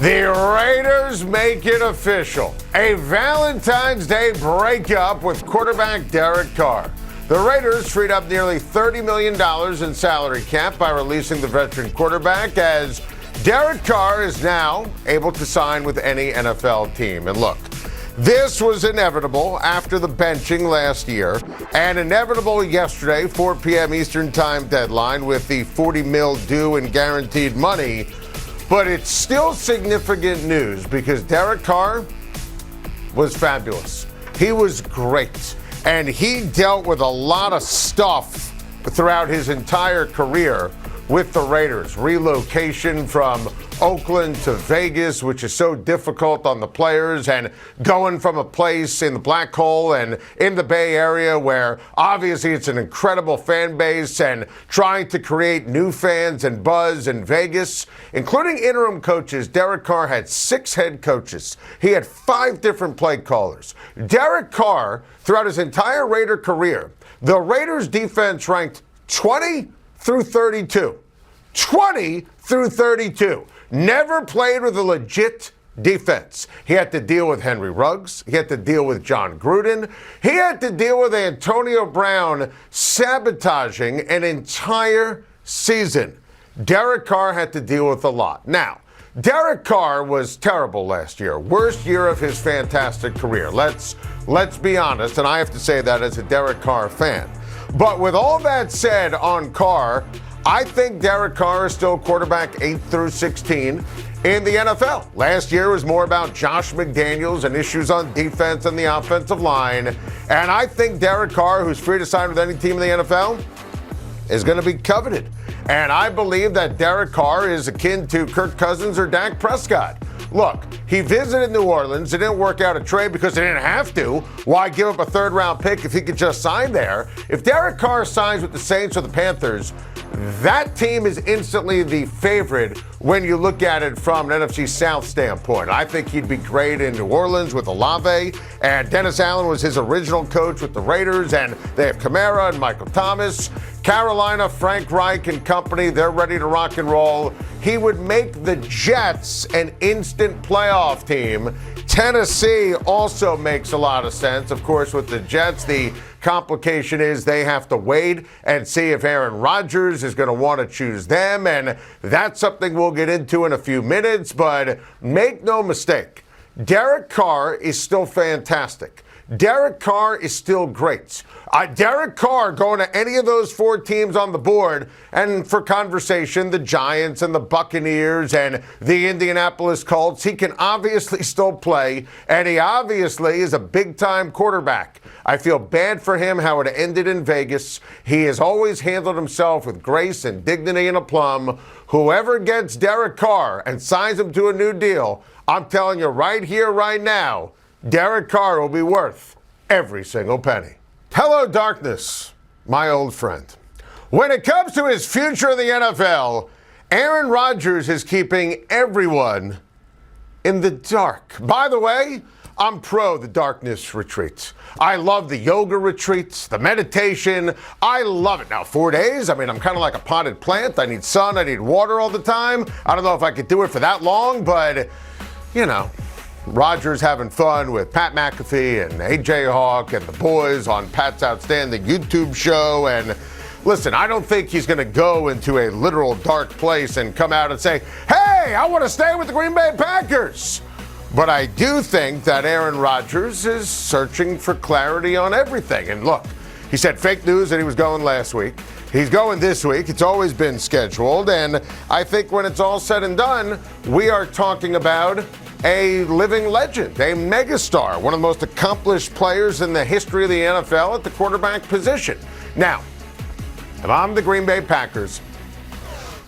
The Raiders make it official. A Valentine's Day breakup with quarterback Derek Carr. The Raiders freed up nearly $30 million in salary cap by releasing the veteran quarterback, as Derek Carr is now able to sign with any NFL team. And look, this was inevitable after the benching last year, and inevitable yesterday, 4 p.m. Eastern Time deadline, with the $40 million due in guaranteed money. But it's still significant news because Derek Carr was fabulous. He was great. And he dealt with a lot of stuff throughout his entire career with the Raiders. Relocation from Oakland to Vegas, which is so difficult on the players, and going from a place in the black hole and in the Bay Area where obviously it's an incredible fan base, and trying to create new fans and buzz in Vegas, including interim coaches. Derek Carr had 6 head coaches. He had 5 different play callers. Derek Carr, throughout his entire Raider career, the Raiders defense ranked 20 through 32. 20 through 32. Never played with a legit defense. He had to deal with Henry Ruggs. He had to deal with John Gruden. He had to deal with Antonio Brown sabotaging an entire season. Derek Carr had to deal with a lot. Now, Derek Carr was terrible last year. Worst year of his fantastic career. Let's be honest, and I have to say that as a Derek Carr fan. But with all that said on Carr, I think Derek Carr is still quarterback 8 through 16 in the NFL. Last year was more about Josh McDaniels and issues on defense and the offensive line. And I think Derek Carr, who's free to sign with any team in the NFL, is going to be coveted. And I believe that Derek Carr is akin to Kirk Cousins or Dak Prescott. Look, he visited New Orleans. It didn't work out a trade because they didn't have to. Why give up a third-round pick if he could just sign there? If Derek Carr signs with the Saints or the Panthers, that team is instantly the favorite when you look at it from an NFC South standpoint. I think he'd be great in New Orleans with Olave, and Dennis Allen was his original coach with the Raiders, and they have Kamara and Michael Thomas. Carolina, Frank Reich and company, they're ready to rock and roll. He would make the Jets an instant playoff team. Tennessee also makes a lot of sense. Of course, with the Jets, the complication is they have to wait and see if Aaron Rodgers is going to want to choose them, and that's something we'll get into in a few minutes. But make no mistake, Derek Carr is still fantastic. Derek Carr is still great. Derek Carr going to any of those 4 teams on the board, and for conversation, the Giants and the Buccaneers and the Indianapolis Colts, he can obviously still play, and he obviously is a big-time quarterback. I feel bad for him how it ended in Vegas. He has always handled himself with grace and dignity and aplomb. Whoever gets Derek Carr and signs him to a new deal, I'm telling you right here, right now, Derek Carr will be worth every single penny. Hello, darkness, my old friend. When it comes to his future in the NFL, Aaron Rodgers is keeping everyone in the dark. By the way, I'm pro the darkness retreats. I love the yoga retreats, the meditation. I love it. Now, 4 days, I'm kind of like a potted plant. I need sun, I need water all the time. I don't know if I could do it for that long, but, Rodgers having fun with Pat McAfee and AJ Hawk and the boys on Pat's outstanding YouTube show. And listen, I don't think he's going to go into a literal dark place and come out and say, hey, I want to stay with the Green Bay Packers. But I do think that Aaron Rodgers is searching for clarity on everything. And look, he said fake news that he was going last week. He's going this week. It's always been scheduled. And I think when it's all said and done, we are talking about a living legend, a megastar, one of the most accomplished players in the history of the NFL at the quarterback position. Now, if I'm the Green Bay Packers,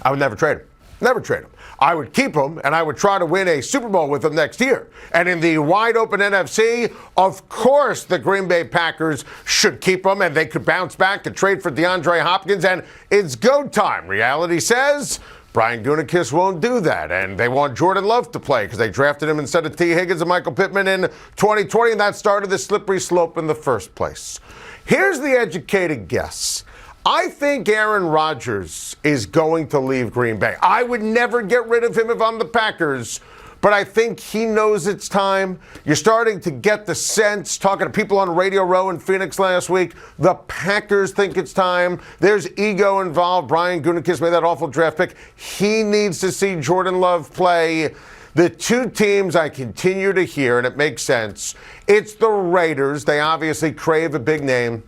I would never trade him. Never trade him. I would keep him, and I would try to win a Super Bowl with him next year. And in the wide-open NFC, of course the Green Bay Packers should keep him, and they could bounce back and trade for DeAndre Hopkins, and it's go time. Reality says Brian Gutekunst won't do that, and they want Jordan Love to play because they drafted him instead of T. Higgins and Michael Pittman in 2020, and that started the slippery slope in the first place. Here's the educated guess. I think Aaron Rodgers is going to leave Green Bay. I would never get rid of him if I'm the Packers, but I think he knows it's time. You're starting to get the sense, talking to people on Radio Row in Phoenix last week, the Packers think it's time. There's ego involved. Brian Gutekunst made that awful draft pick. He needs to see Jordan Love play. The two teams I continue to hear, and it makes sense, it's the Raiders. They obviously crave a big name,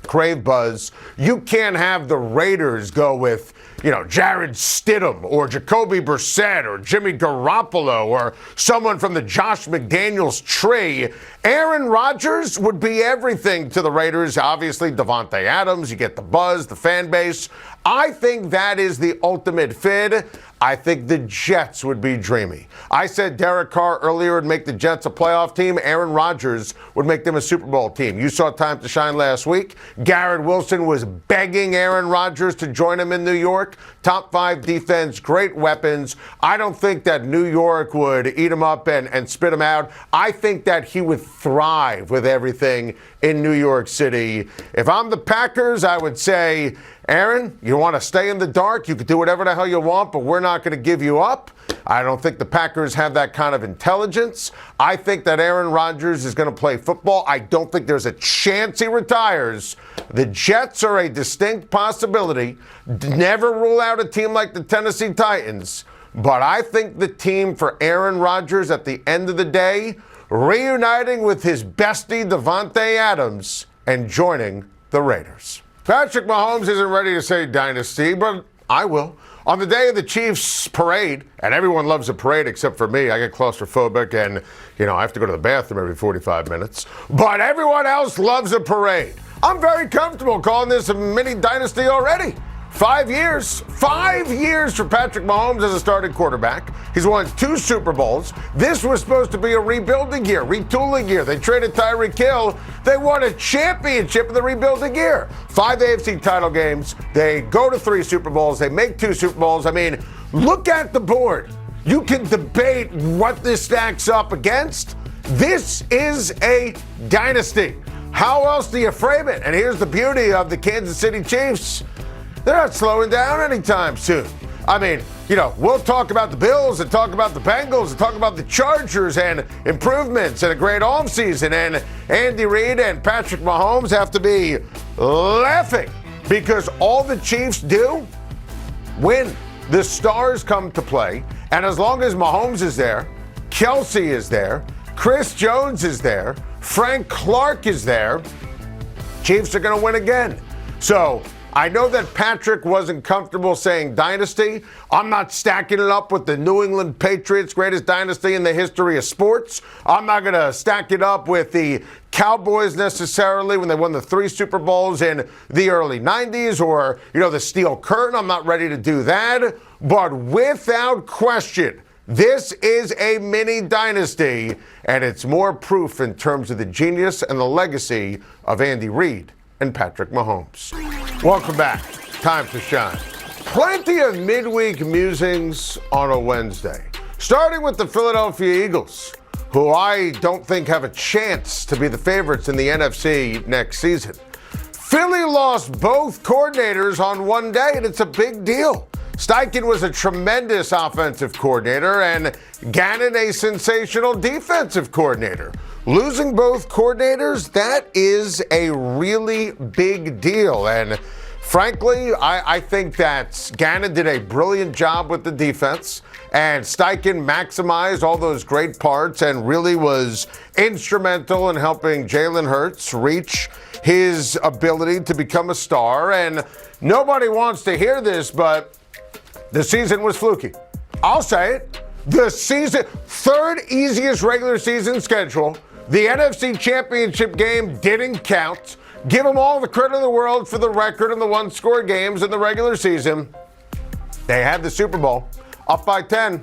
crave buzz. You can't have the Raiders go with, Jared Stidham or Jacoby Brissett or Jimmy Garoppolo or someone from the Josh McDaniels tree. Aaron Rodgers would be everything to the Raiders. Obviously, Davante Adams, you get the buzz, the fan base. I think that is the ultimate fit. I think the Jets would be dreamy. I said Derek Carr earlier would make the Jets a playoff team. Aaron Rodgers would make them a Super Bowl team. You saw Time to Shine last week. Garrett Wilson was begging Aaron Rodgers to join him in New York. Top 5 defense, great weapons. I don't think that New York would eat him up and spit him out. I think that he would thrive with everything in New York City. If I'm the Packers, I would say, Aaron, you want to stay in the dark? You can do whatever the hell you want, but we're not going to give you up. I don't think the Packers have that kind of intelligence. I think that Aaron Rodgers is going to play football. I don't think there's a chance he retires. The Jets are a distinct possibility. Never rule out a team like the Tennessee Titans. But I think the team for Aaron Rodgers at the end of the day, reuniting with his bestie Davante Adams and joining the Raiders. Patrick Mahomes isn't ready to say dynasty, but I will. On the day of the Chiefs parade, and everyone loves a parade except for me, I get claustrophobic and, I have to go to the bathroom every 45 minutes. But everyone else loves a parade. I'm very comfortable calling this a mini-dynasty already. 5 years. 5 years for Patrick Mahomes as a starting quarterback. He's won 2 Super Bowls. This was supposed to be a rebuilding year, retooling year. They traded Tyreek Hill. They won a championship in the rebuilding year. 5 AFC title games. They go to 3 Super Bowls. They make 2 Super Bowls. I mean, look at the board. You can debate what this stacks up against. This is a dynasty. How else do you frame it? And here's the beauty of the Kansas City Chiefs. They're not slowing down anytime soon. I mean, we'll talk about the Bills and talk about the Bengals and talk about the Chargers and improvements and a great offseason. And Andy Reid and Patrick Mahomes have to be laughing because all the Chiefs do, win. The stars come to play. And as long as Mahomes is there, Kelsey is there, Chris Jones is there, Frank Clark is there, Chiefs are going to win again. So I know that Patrick wasn't comfortable saying dynasty. I'm not stacking it up with the New England Patriots, greatest dynasty in the history of sports. I'm not going to stack it up with the Cowboys necessarily when they won the 3 Super Bowls in the early 90s or, the Steel Curtain. I'm not ready to do that. But without question, this is a mini dynasty, and it's more proof in terms of the genius and the legacy of Andy Reid and Patrick Mahomes. Welcome back. Time to Shine. Plenty of midweek musings on a Wednesday, starting with the Philadelphia Eagles, who I don't think have a chance to be the favorites in the NFC next season. Philly lost both coordinators on one day, and it's a big deal. Steichen was a tremendous offensive coordinator and Gannon a sensational defensive coordinator. Losing both coordinators, that is a really big deal. And frankly, I think that Gannon did a brilliant job with the defense, and Steichen maximized all those great parts and really was instrumental in helping Jalen Hurts reach his ability to become a star. And nobody wants to hear this, but the season was fluky. I'll say it. The season, 3rd easiest regular season schedule. The NFC Championship game didn't count. Give them all the credit in the world for the record in the 1-score games in the regular season. They had the Super Bowl up by 10.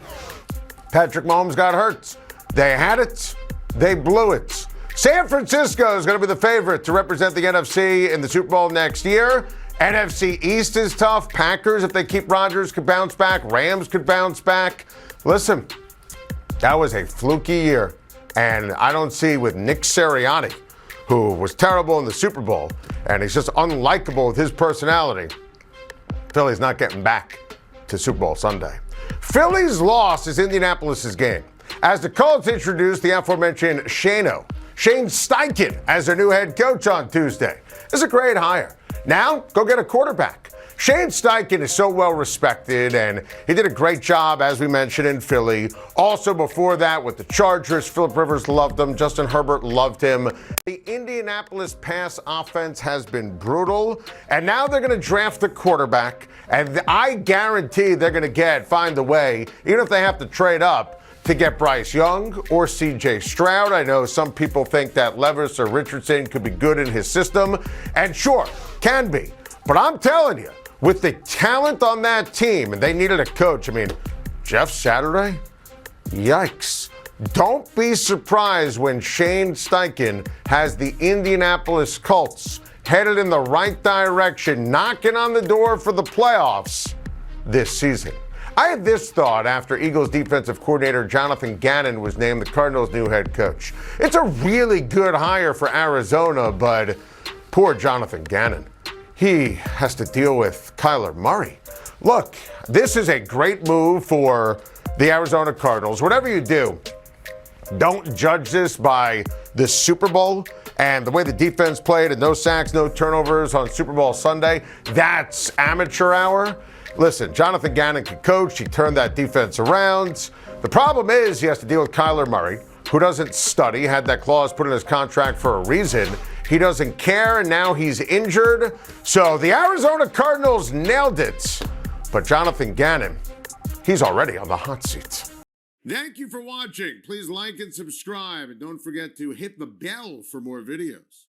Patrick Mahomes got hurt. They had it. They blew it. San Francisco is going to be the favorite to represent the NFC in the Super Bowl next year. NFC East is tough. Packers, if they keep Rodgers, could bounce back. Rams could bounce back. Listen, that was a fluky year. And I don't see with Nick Sirianni, who was terrible in the Super Bowl, and he's just unlikable with his personality, Philly's not getting back to Super Bowl Sunday. Philly's loss is Indianapolis's game, as the Colts introduced the aforementioned Schein Steichen as their new head coach on Tuesday. It's a great hire. Now, go get a quarterback. Schein Steichen is so well respected, and he did a great job, as we mentioned, in Philly. Also before that with the Chargers, Phillip Rivers loved him. Justin Herbert loved him. The Indianapolis pass offense has been brutal, and now they're going to draft the quarterback, and I guarantee they're going to find a way, even if they have to trade up, to get Bryce Young or C.J. Stroud. I know some people think that Levis or Richardson could be good in his system, and sure, can be. But I'm telling you, with the talent on that team, and they needed a coach. I mean, Jeff Saturday? Yikes. Don't be surprised when Schein Steichen has the Indianapolis Colts headed in the right direction, knocking on the door for the playoffs this season. I had this thought after Eagles defensive coordinator Jonathan Gannon was named the Cardinals' new head coach. It's a really good hire for Arizona, but poor Jonathan Gannon. He has to deal with Kyler Murray. Look, this is a great move for the Arizona Cardinals. Whatever you do, don't judge this by the Super Bowl and the way the defense played and no sacks, no turnovers on Super Bowl Sunday. That's amateur hour. Listen, Jonathan Gannon can coach. He turned that defense around. The problem is he has to deal with Kyler Murray, who doesn't study, had that clause put in his contract for a reason. He doesn't care, and now he's injured. So the Arizona Cardinals nailed it. But Jonathan Gannon, he's already on the hot seat. Thank you for watching. Please like and subscribe, and don't forget to hit the bell for more videos.